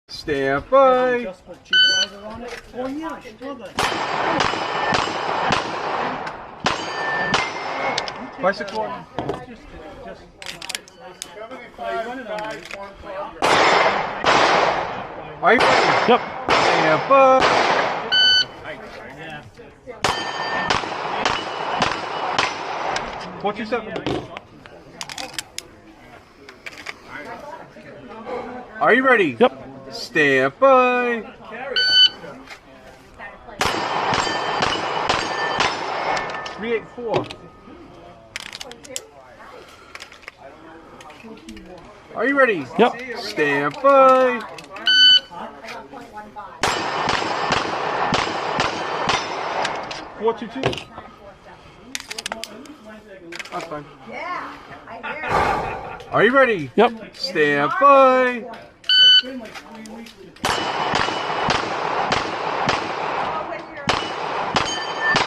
Stand by. Adjustable cheaper on it. Oh yeah, sure then. Bicycle. Are you ready? Yep. Stand by. Yeah. 427. Are you ready? Yep. Stand by. Three, 8, 4. Are you ready? Yep. Stand by. 422. That's fine. Yeah, I hear it. Are you ready? Yep. Stand by. It's been like 3 weeks.